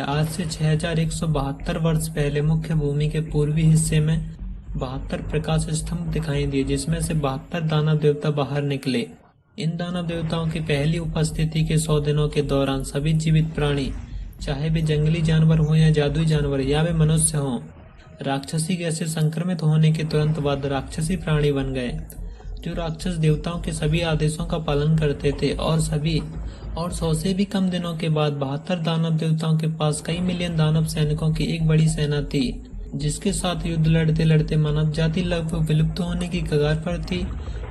आज से 6172 वर्ष पहले मुख्य भूमि के पूर्वी हिस्से में 72 प्रकाश स्तंभ दिखाई दिए, जिसमें से 72 दानव देवता बाहर निकले। इन दानव देवताओं की पहली उपस्थिति के 100 दिनों के दौरान सभी जीवित प्राणी, चाहे वे जंगली जानवर हों या जादुई जानवर या वे मनुष्य हों, राक्षसी गैस से संक्रमित होने के तुरंत बाद राक्षसी प्राणी बन गए, जो राक्षस देवताओं के सभी आदेशों का पालन करते थे। और 100 से भी कम दिनों के बाद 72 दानव देवताओं के पास कई मिलियन दानव सैनिकों की एक बड़ी सेना थी, जिसके साथ युद्ध लड़ते लड़ते मानव जाति लगभग विलुप्त होने की कगार पर थी।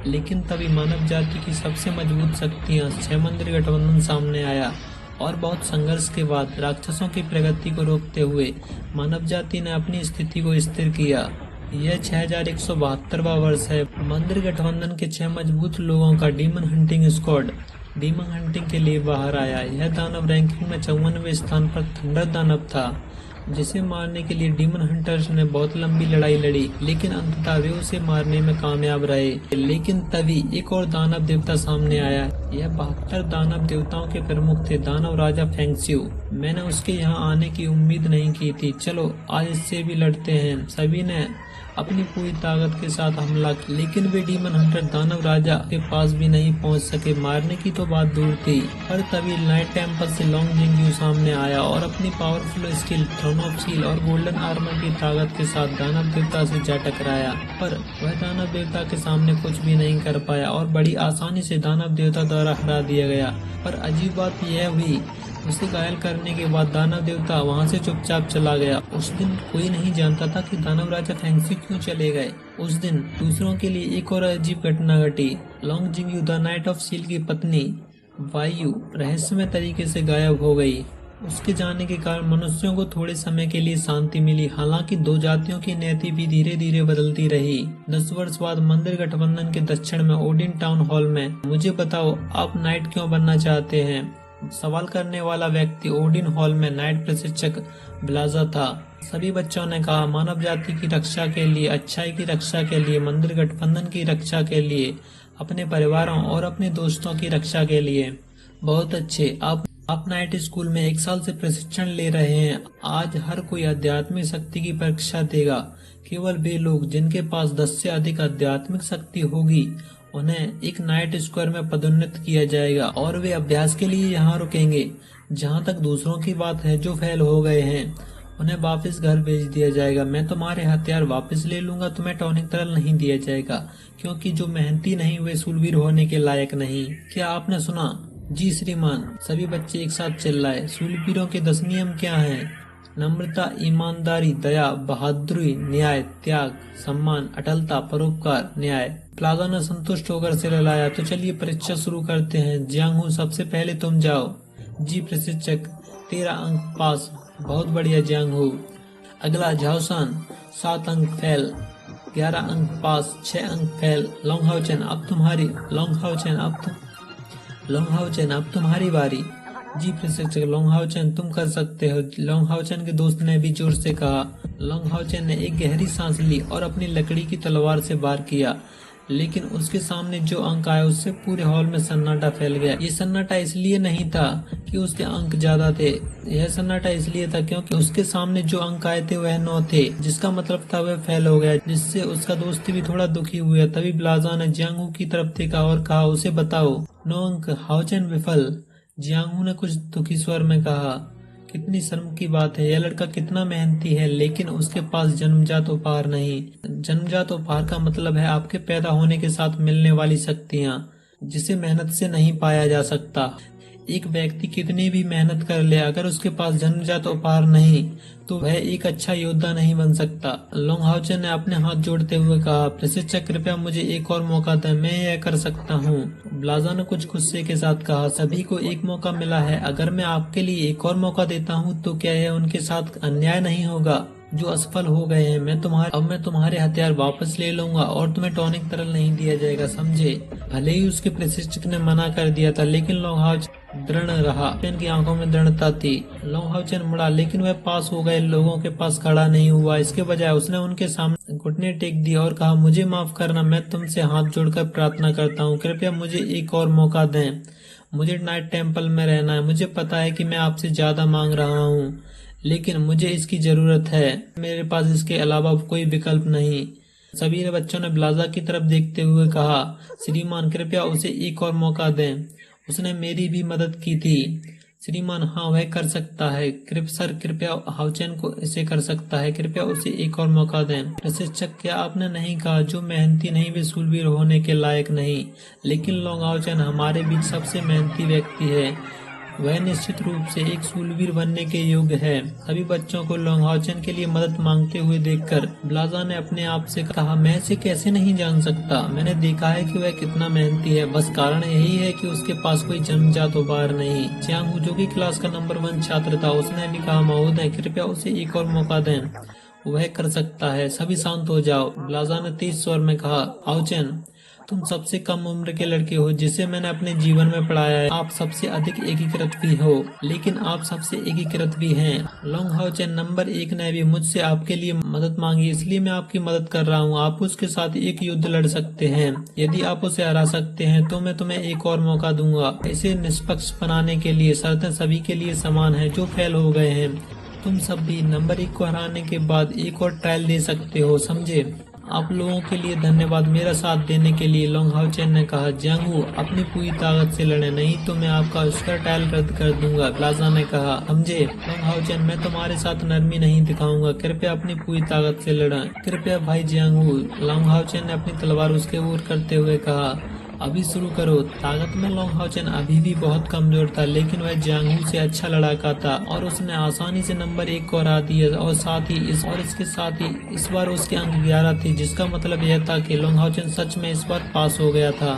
लेकिन तभी मानव जाति की सबसे मजबूत शक्तियां 6 मंदिर गठबंधन सामने आया और बहुत संघर्ष के बाद राक्षसों की प्रगति को रोकते हुए मानव जाति ने अपनी स्थिति को स्थिर किया। यह 6172वां वर्ष है। मंदिर गठबंधन के 6 मजबूत लोगों का demon hunting squad demon hunting के लिए बाहर आया। यह दानव रैंकिंग में 54वें स्थान पर थंडर दानव था, जिसे मारने के लिए डीमन हंटर्स ने बहुत लंबी लड़ाई लड़ी, लेकिन अंततः वे उसे मारने में कामयाब रहे। लेकिन तभी एक और दानव देवता सामने आया। यह 72 दानव देवताओं के प्रमुख थे, दानव राजा फेंगशिउ। मैंने उसके यहाँ आने की उम्मीद नहीं की थी। चलो आज इससे भी लड़ते हैं। सभी ने अपनी पूरी ताकत के साथ हमला किया, लेकिन वे डीमन हंटर दानव राजा के पास भी नहीं पहुंच सके। मारने की तो बात दूर थी। पर तभी नाइट टेम्पल से लॉन्ग जिंगयू सामने आया और अपनी powerful skill, throne of seal और गोल्डन आर्मर की ताकत के साथ दानव देवता से जा टकराया। पर वह दानव देवता के सामने कुछ भी नहीं कर पाया और बड़ी आसानी से दानव देवता द्वारा हरा दिया गया। पर अजीब बात यह हुई, उसे घायल करने के बाद दानव देवता वहां से चुपचाप चला गया। उस दिन कोई नहीं जानता था कि दानव राजा फेंगशिउ क्यों चले गए। उस दिन दूसरों के लिए एक और अजीब घटना घटी। Long Jingyu the knight of seal की पत्नी वायु रहस्यमय तरीके से गायब हो गई। उसके जाने के कारण मनुष्यों को थोड़े समय के लिए शांति मिली। हालांकि दो जातियों की नीति भी धीरे धीरे बदलती रही। 10 वर्ष बाद मंदिर गठबंधन के दक्षिण में ओडिन टाउन हॉल में, मुझे बताओ आप नाइट क्यों बनना चाहते हैं? सवाल करने वाला व्यक्ति ओडिन हॉल में नाइट प्रशिक्षक ब्लाजा था। सभी बच्चों ने कहा, मानव जाति की रक्षा के लिए, अच्छाई की रक्षा के लिए, मंदिर गठबंधन की रक्षा के लिए, अपने परिवारों और अपने दोस्तों की रक्षा के लिए। बहुत अच्छे, आप नाइट स्कूल में 1 साल से प्रशिक्षण ले रहे हैं। आज हर कोई आध्यात्मिक शक्ति की परीक्षा देगा। केवल वे लोग जिनके पास 10 से अधिक आध्यात्मिक शक्ति होगी, उन्हें एक नाइट स्क्वायर में पदोन्नत किया जाएगा और वे अभ्यास के लिए यहाँ रुकेंगे। जहाँ तक दूसरों की बात है जो फेल हो गए हैं, उन्हें वापस घर भेज दिया जाएगा। मैं तुम्हारे हथियार वापस ले लूंगा, तुम्हें टॉनिक तरल नहीं दिया जाएगा, क्योंकि जो मेहनती नहीं वे शूरवीर होने के लायक नहीं। क्या आपने सुना? जी श्रीमान, सभी बच्चे एक साथ चिल्लाए। शूरवीरों के 10 नियम क्या हैं? नम्रता, ईमानदारी, दया, बहादुरी, न्याय, त्याग, सम्मान, अटलता, परोपकार, न्याय। प्लाजा ने संतुष्ट होकर सिर हिलाया। तो चलिए परीक्षा शुरू करते हैं। जियांगहू, सबसे पहले तुम जाओ। जी प्रशिक्षक। 13 अंक पास। बहुत बढ़िया जियांगहू। अगला झाओसान, 7 अंक फेल। 11 अंक पास, 6 अंक फेल। लोंगहाओचेन अब तुम्हारी लोंगहाओचेन अब तुम्हारी बारी। जी प्रशिक्षक। लोंगहाओचेन तुम कर सकते हो। लोंगहाओचेन के दोस्त ने भी जोर से कहा। लोंगहाओचेन ने एक गहरी सांस ली और अपनी लकड़ी की तलवार से वार किया, लेकिन उसके सामने जो अंक आया उससे पूरे हॉल में सन्नाटा फैल गया। ये सन्नाटा इसलिए नहीं था कि उसके अंक ज्यादा थे, यह सन्नाटा इसलिए था क्योंकि उसके सामने जो अंक आए थे वह 9 थे, जिसका मतलब था वह फेल हो गया, जिससे उसका दोस्त भी थोड़ा दुखी हुआ। तभी ब्लाजा ने जियांगहू की तरफ देखा और कहा, उसे बताओ। 9 अंक। हाओचेन विफल। जियांगहू ने कुछ दुखी स्वर में कहा, कितनी शर्म की बात है, यह लड़का कितना मेहनती है, लेकिन उसके पास जन्मजात उपहार नहीं। जन्मजात उपहार का मतलब है आपके पैदा होने के साथ मिलने वाली शक्तियाँ, जिसे मेहनत से नहीं पाया जा सकता। एक व्यक्ति कितनी भी मेहनत कर ले, अगर उसके पास जन्मजात उपहार नहीं तो वह एक अच्छा योद्धा नहीं बन सकता। लोंगहाओचेन ने अपने हाथ जोड़ते हुए कहा, प्रशिक्षक कृपया मुझे एक और मौका दें, मैं यह कर सकता हूँ। ब्लाजा ने कुछ गुस्से के साथ कहा, सभी को एक मौका मिला है, अगर मैं आपके लिए एक और मौका देता हूँ तो क्या यह उनके साथ अन्याय नहीं होगा जो असफल हो गए हैं? अब मैं तुम्हारे हथियार वापस ले लूंगा और तुम्हें टॉनिक तरल नहीं दिया जाएगा, समझे? भले ही उसके प्रशिक्षक ने मना कर दिया था, लेकिन लोंगहाओचेन दृढ़ रहा। की आंखों में दृढ़ता थी। लोंगहाओचेन मुड़ा, लेकिन वह पास हो गए लोगों के पास खड़ा नहीं हुआ। इसके बजाय उसने उनके सामने घुटने टेक दिए और कहा, मुझे माफ करना, मैं तुमसे हाथ जोड़कर प्रार्थना करता हूँ, कृपया मुझे एक और मौका दें। मुझे नाइट टेम्पल में रहना है। मुझे पता है कि मैं आपसे ज्यादा मांग रहा हूँ, लेकिन मुझे इसकी जरूरत है। मेरे पास इसके अलावा कोई विकल्प नहीं। सभी बच्चों ने ब्लाजा की तरफ देखते हुए कहा, श्रीमान कृपया उसे एक और मौका दें। उसने मेरी भी मदद की थी। श्रीमान, हाँ वह कर सकता है। सर कृपया हाउचेन को इसे कर सकता है। कृपया उसे एक और मौका दें। प्रशिक्षक, क्या आपने नहीं कहा जो मेहनती नहीं वे शूरवीर होने के लायक नहीं? लेकिन लोंग हाउचेन हमारे बीच सबसे मेहनती व्यक्ति है। वह निश्चित रूप से एक शूरवीर बनने के योग्य है। सभी बच्चों को लोंग हाउचेन के लिए मदद मांगते हुए देखकर ब्लाजा ने अपने आप से कहा, मैं इसे कैसे नहीं जान सकता। मैंने देखा है कि वह कितना मेहनती है। बस कारण यही है कि उसके पास कोई जन्मजात उबार नहीं। च्यांग जो कि क्लास का नंबर 1 छात्र था, उसने भी कहा, महोदय कृपया उसे एक और मौका दें। वह कर सकता है। सभी शांत हो जाओ। ब्लाजा ने तेज स्वर में कहा, हाउचेन तुम सबसे कम उम्र के लड़के हो जिसे मैंने अपने जीवन में पढ़ाया है। आप सबसे अधिक एकीकृत भी हो, लेकिन आप सबसे एकीकृत भी हैं। लोंग हाउचेन नंबर 1 ने भी मुझसे आपके लिए मदद मांगी, इसलिए मैं आपकी मदद कर रहा हूँ। आप उसके साथ एक युद्ध लड़ सकते हैं। यदि आप उसे हरा सकते हैं तो मैं तुम्हें एक और मौका दूंगा। इसे निष्पक्ष बनाने के लिए शर्तें सभी के लिए समान है जो फेल हो गए हैं। तुम सब भी नंबर 1 को हराने के बाद एक और ट्रायल दे सकते हो, समझे? आप लोगों के लिए धन्यवाद मेरा साथ देने के लिए। लोंग हाउचेन ने कहा, जियांगहू अपनी पूरी ताकत से लड़े, नहीं तो मैं आपका उसका ट्रायल रद्द कर दूंगा। ब्लाजा ने कहा, समझे? लोंग हाउचेन, मैं तुम्हारे साथ नरमी नहीं दिखाऊंगा। कृपया अपनी पूरी ताकत से लड़ें। कृपया भाई जियांगहू। लोंग हाउचेन ने अपनी तलवार उसके ओर करते हुए कहा, अभी शुरू करो। ताकत में लोंग हाउचेन अभी भी बहुत कमजोर था, लेकिन वह जियांगहू से अच्छा लड़ाका था और उसने आसानी से नंबर 1 को हरा दिया। और साथ ही इसके साथ ही इस बार उसके अंक 11 थे, जिसका मतलब यह था कि लोंग हाउचेन सच में इस बार पास हो गया था।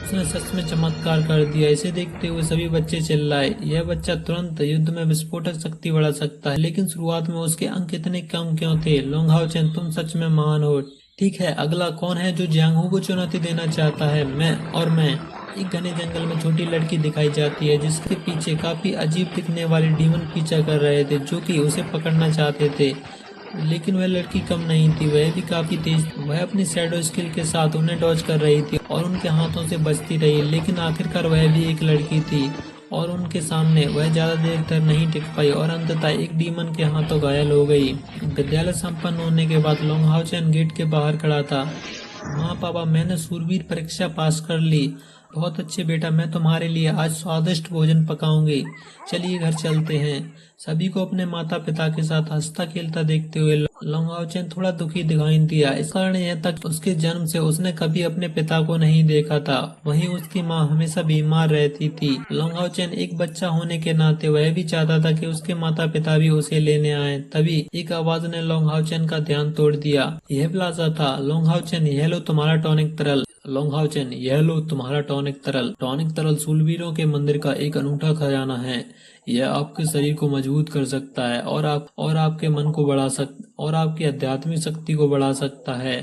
उसने सच में चमत्कार कर दिया। इसे देखते हुए सभी बच्चे चिल्लाए, यह बच्चा तुरंत युद्ध में विस्फोटक शक्ति बढ़ा सकता है। लेकिन शुरुआत में उसके अंक इतने कम क्यों थे? लोंग हाउचेन, तुम सच में महान हो। ठीक है, अगला कौन है जो जियांगहू को चुनौती देना चाहता है? मैं। एक घने जंगल में छोटी लड़की दिखाई जाती है, जिसके पीछे काफी अजीब दिखने वाले डीमन पीछा कर रहे थे, जो कि उसे पकड़ना चाहते थे। लेकिन वह लड़की कम नहीं थी, वह भी काफी तेज। वह अपनी शैडो स्किल के साथ उन्हें डॉज कर रही थी और उनके हाथों से बचती रही। लेकिन आखिरकार वह भी एक लड़की थी और उनके सामने वह ज्यादा देर तक नहीं टिक पाई और अंततः एक डीमन के हाथों घायल हो गई। विद्यालय संपन्न होने के बाद लोंग हाउचेन गेट के बाहर खड़ा था। माँ पापा, मैंने शूरवीर परीक्षा पास कर ली। बहुत अच्छे बेटा, मैं तुम्हारे लिए आज स्वादिष्ट भोजन पकाऊंगी। चलिए घर चलते हैं। सभी को अपने माता पिता के साथ हंसता खेलता देखते हुए लोंग हाउचेन थोड़ा दुखी दिखाई दिया। इस कारण यह तक उसके जन्म से उसने कभी अपने पिता को नहीं देखा था। वहीं उसकी माँ हमेशा बीमार रहती थी। लोंग हाउचेन एक बच्चा होने के नाते वह भी चाहता था कि उसके माता पिता भी उसे लेने आए। तभी एक आवाज ने लोंग हाउचेन का ध्यान तोड़ दिया। यह ब्लाजा था। लोंग हाउचेन, यह लो तुम्हारा टॉनिक तरल। लोंग हाउचेन, यह लो तुम्हारा टॉनिक तरल। टॉनिक तरल शूरवीरों के मंदिर का एक अनूठा खजाना है। यह आपके शरीर को मजबूत कर सकता है और आपके मन को और आपकी आध्यात्मिक शक्ति को बढ़ा सकता है।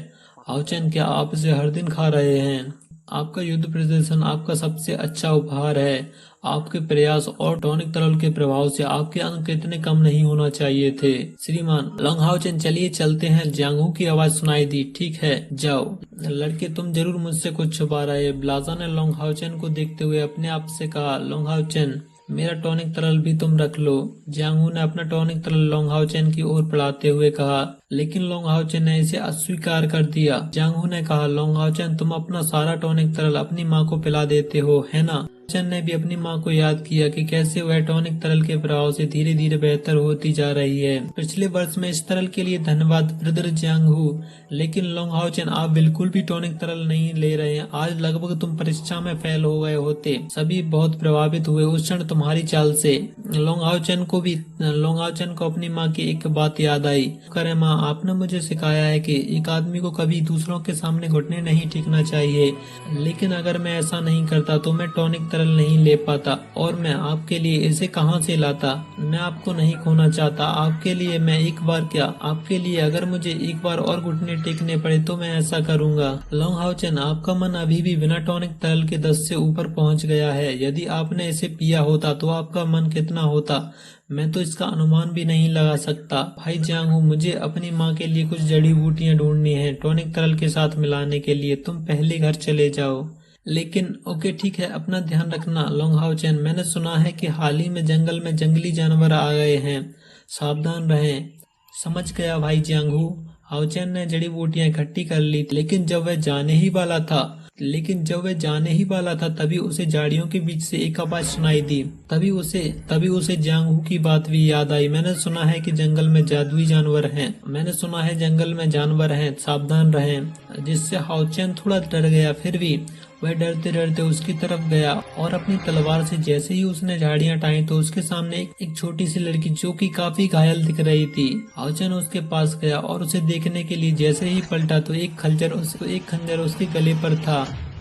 हाउचेन, क्या आप इसे हर दिन खा रहे हैं? आपका युद्ध प्रदर्शन आपका सबसे अच्छा उपहार है। आपके प्रयास और टॉनिक तरल के प्रभाव से आपके अंक इतने कम नहीं होना चाहिए थे। श्रीमान लोंग हाउचेन, चलिए चलते हैं। जियांगहू की आवाज सुनाई दी। ठीक है, जाओ। लड़के, तुम जरूर मुझसे कुछ छुपा रहे। ब्लाजा ने लोंग हाउचेन को देखते हुए अपने आप से कहा, लोंग हाउचेन मेरा टॉनिक तरल भी तुम रख लो। जियांगहू ने अपना टॉनिक तरल लोंग हाउचेन की ओर बढ़ाते हुए कहा, लेकिन लोंग हाउचेन ने इसे अस्वीकार कर दिया। जियांगहू ने कहा, लोंग हाउचेन तुम अपना सारा टॉनिक तरल अपनी माँ को पिला देते हो, है ना? हाउचेन ने भी अपनी माँ को याद किया कि कैसे वह टॉनिक तरल के प्रभाव से धीरे धीरे बेहतर होती जा रही है। पिछले वर्ष में इस तरल के लिए धन्यवाद ब्रदर जियांगहू। लेकिन लोंग हाउचेन, आप बिल्कुल भी टॉनिक तरल नहीं ले रहे हैं। आज लगभग तुम परीक्षा में फेल हो गए होते। सभी बहुत प्रभावित हुए उस क्षण तुम्हारी चाल से। लोंग हाउचेन को अपनी माँ की एक बात याद आई। करे माँ, आपने मुझे सिखाया है कि एक आदमी को कभी दूसरों के सामने घुटने नहीं टेकना चाहिए। लेकिन अगर मैं ऐसा नहीं करता तो मैं टॉनिक तरल नहीं ले पाता और मैं आपके लिए इसे कहां से लाता। मैं आपको नहीं खोना चाहता। आपके लिए मैं एक बार क्या, आपके लिए अगर मुझे एक बार और घुटने टेकने पड़े तो मैं ऐसा करूंगा। लोंग हाउचेन, आपका मन अभी भी बिना टॉनिक तरल के 10 से ऊपर पहुंच गया है। यदि आपने इसे पिया होता तो आपका मन कितना होता, मैं तो इसका अनुमान भी नहीं लगा सकता। भाई जियांगहू, मुझे अपनी माँ के लिए कुछ जड़ी बूटियां ढूंढनी है टॉनिक तरल के साथ मिलाने के लिए। तुम पहले घर चले जाओ। लेकिन ओके ठीक है, अपना ध्यान रखना लोंग हाओ चैन। मैंने सुना है कि हाल ही में जंगल में जंगली जानवर आ गए हैं, सावधान रहें। समझ गया भाई जियांगहू। हाओचैन ने जड़ी बूटियां इकट्ठी कर ली, लेकिन जब वह जाने ही वाला था तभी उसे झाड़ियों के बीच से एक आवाज सुनाई दी। तभी उसे जियांगहू की बात भी याद आई। मैंने सुना है कि जंगल में जादुई जानवर हैं, सावधान रहें। जिससे हाओचैन थोड़ा डर गया, फिर भी वह डरते डरते उसकी तरफ गया और अपनी तलवार से जैसे ही उसने झाड़ियां हटाई तो उसके सामने एक छोटी सी लड़की जो कि काफी घायल दिख रही थी। हाओचैन उसके पास गया और उसे देखने के लिए जैसे ही पलटा तो एक खंजर उसके गले पर था।